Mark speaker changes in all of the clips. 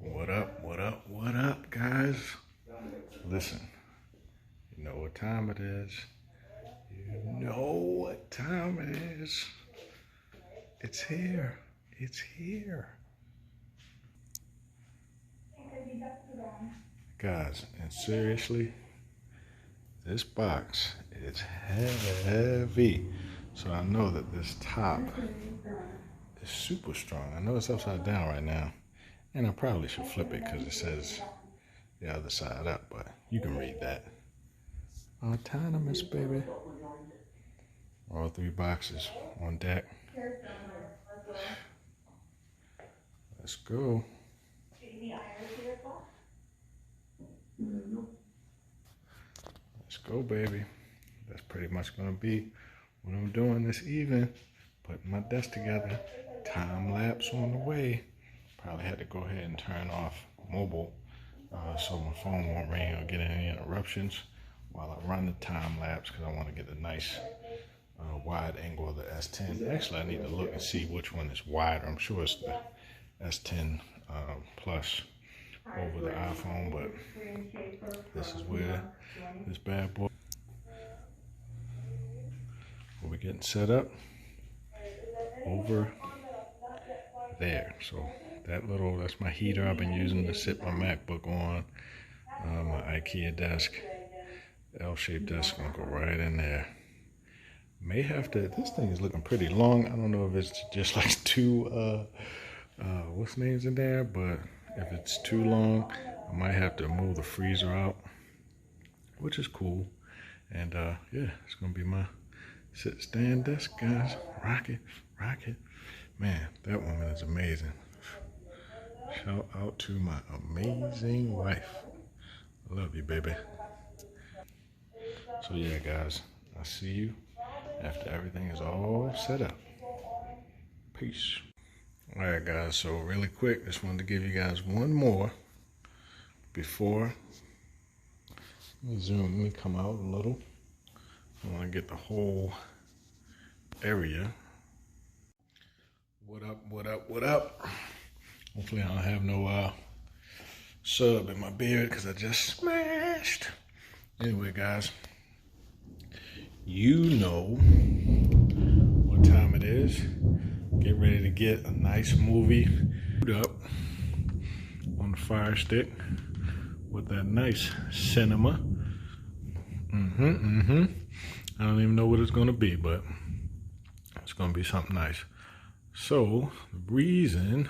Speaker 1: What up, what up, what up, guys? Listen, you know what time it is. You know what time it is. It's here. It's here. Guys, and seriously, this box is heavy. So I know that this top is super strong. I know it's upside down right now. And I probably should flip it because it says the other side up, but you can read that. Autonomous, baby. All three boxes on deck. Let's go. Let's go, baby. That's pretty much going to be what I'm doing this evening. Putting my desk together. Time lapse on the way. Probably had to go ahead and turn off mobile so my phone won't ring or get any interruptions while I run the time lapse, because I want to get a nice wide angle of the S10. Actually, I need to look and see which one is wider. I'm sure it's the S10 Plus over the iPhone, but this is where this bad boy, we're getting set up over there. So that's my heater I've been using to sit my MacBook on. My IKEA desk, L-shaped desk, gonna go right in there. May have to, this thing is looking pretty long. I don't know if it's just like two what's names in there, but if it's too long, I might have to move the freezer out, which is cool. And yeah, it's gonna be my sit stand desk, guys. Rock it, rock it. Man, that woman is amazing. Shout out to my amazing wife. I love you, baby. So yeah, guys, I'll see you after everything is all set up. Peace. All right, guys, so really quick, just wanted to give you guys one more before. Let me come out a little. I want to get the whole area. What up, what up, what up? Hopefully I don't have no sub in my beard because I just smashed. Anyway, guys, you know what time it is. Get ready to get a nice movie up on the Fire Stick with that nice cinema. I don't even know what it's gonna be, but it's gonna be something nice. So the reason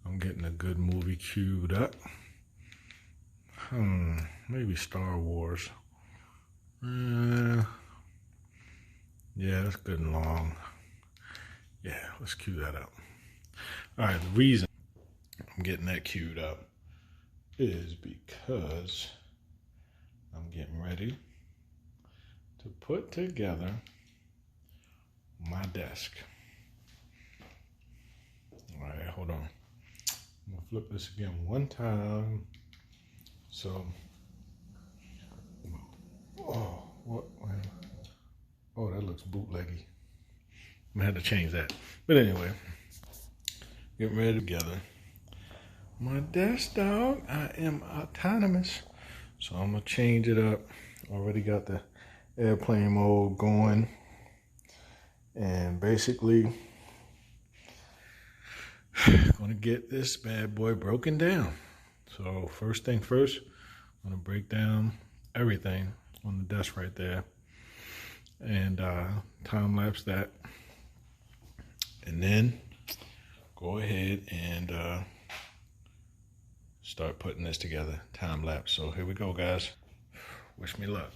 Speaker 1: I'm getting a good movie queued up, maybe Star Wars. Yeah, that's good and long. Yeah, let's cue that up. All right, the reason I'm getting that queued up is because I'm getting ready to put together my desk. All right, hold on. I'm gonna flip this again one time. So, oh, that looks bootleggy. I'm gonna have to change that. But anyway, getting ready together. My desk, dog, I am autonomous. So I'm gonna change it up. Already got the airplane mode going. And basically, gonna get this bad boy broken down. So first thing first, I'm gonna break down everything on the desk right there and time lapse that, and then go ahead and start putting this together, time lapse. So here we go, guys. Wish me luck.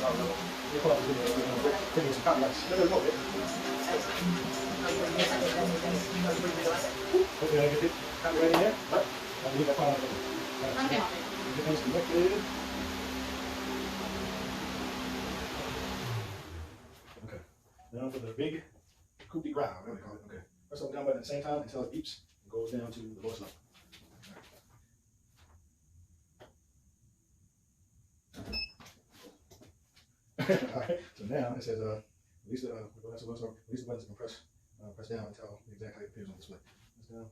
Speaker 2: Okay. Now for the big coup de grace, whatever they call it. Okay. Press up down button at the same time until it beeps and goes down to the lowest level. Alright, so now it says release the release the buttons and press down until exactly it appears on the display. Press down.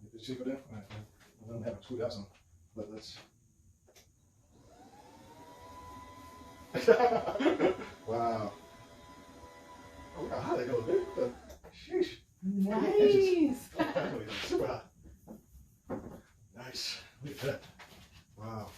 Speaker 2: Did you see go down? Alright, I don't have a screwed out some, but let's wow. Oh, look how high that goes, dude. Sheesh.
Speaker 3: Nice.
Speaker 2: Super high. Nice. Look at that. Wow.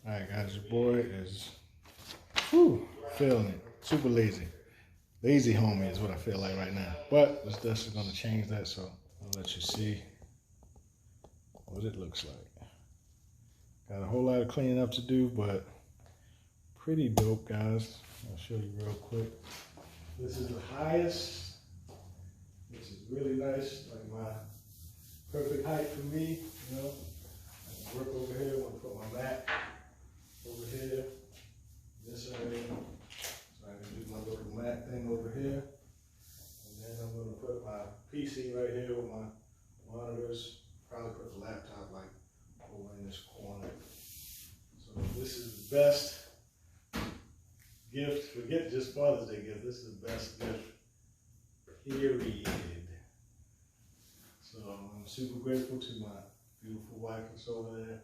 Speaker 1: All right, guys, your boy is feeling it. Super lazy. Lazy homie is what I feel like right now. But this dust is going to change that, so I'll let you see what it looks like. Got a whole lot of cleaning up to do, but pretty dope, guys. I'll show you real quick. This is the highest, which is really nice, like my perfect height for me, you know. I can work over here, I'm gonna put my Mac over here, this area, so I can do my little Mac thing over here. And then I'm gonna put my PC right here with my monitors, probably put the laptop like over in this corner. So this is the best gift, forget just Father's Day gift, this is the best gift, period. So I'm super grateful to my beautiful wife that's over there.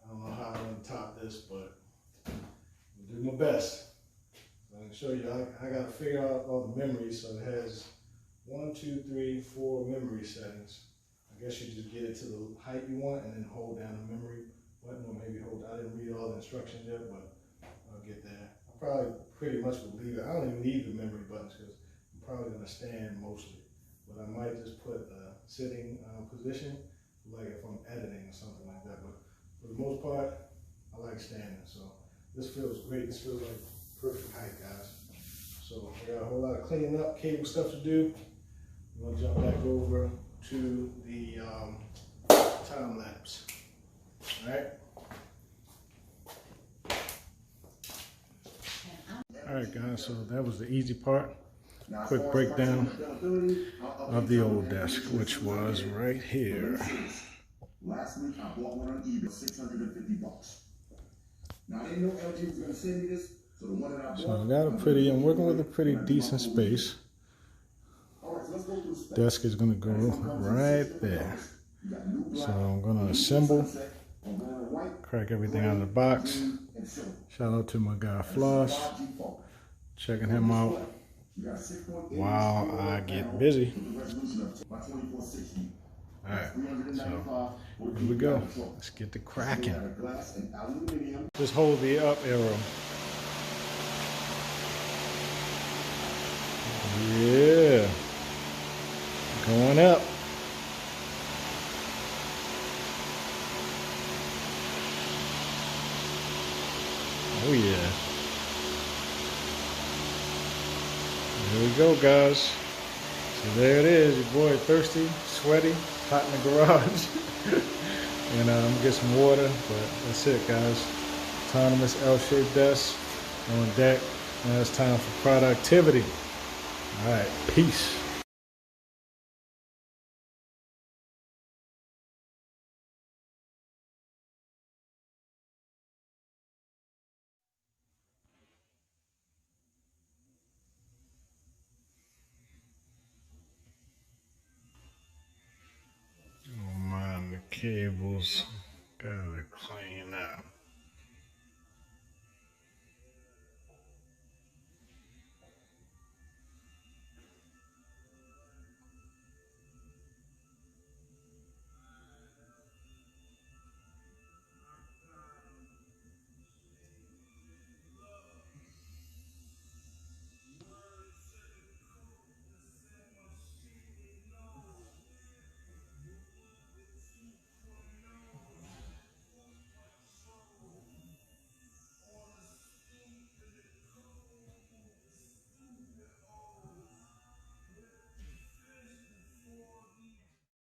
Speaker 1: I don't know how I'm gonna top this, but I'll do my best. So I can show you, I gotta figure out all the memories, so it has 1, 2, 3, 4 memory settings. I guess you just get it to the height you want and then hold down the memory button, or maybe I didn't read all the instructions yet, but I'll get there. I probably pretty much would leave it. I don't even need the memory buttons because I'm probably gonna stand mostly. But I might just put a sitting position, like if I'm editing or something like that. But for the most part, I like standing. So this feels great. This feels like perfect height, guys. So I got a whole lot of cleaning up, cable stuff to do. I'm gonna jump back over to the time lapse. All right. All right, guys. So that was the easy part. Quick breakdown of the old desk, which was right here.
Speaker 4: Last week I bought one on eBay, $650. Now I didn't know LG was gonna send me this, so the one that I bought.
Speaker 1: So I got a pretty, I'm working with a pretty decent space.
Speaker 4: Alright, so let's go through the specs.
Speaker 1: Desk is gonna go right there. So I'm gonna assemble, crack everything out of the box. Shout out to my guy Floss, checking him out while I get busy. Alright, so here we go. Let's get to cracking. Just hold the up arrow. Yeah. Going up. Oh yeah. There we go, guys. So there it is. Your boy thirsty, sweaty, hot in the garage. And I'm gonna get some water, but that's it, guys. Autonomous L-shaped desk on deck. Now it's time for productivity. All right, peace. Oh man, the cables gotta clean up.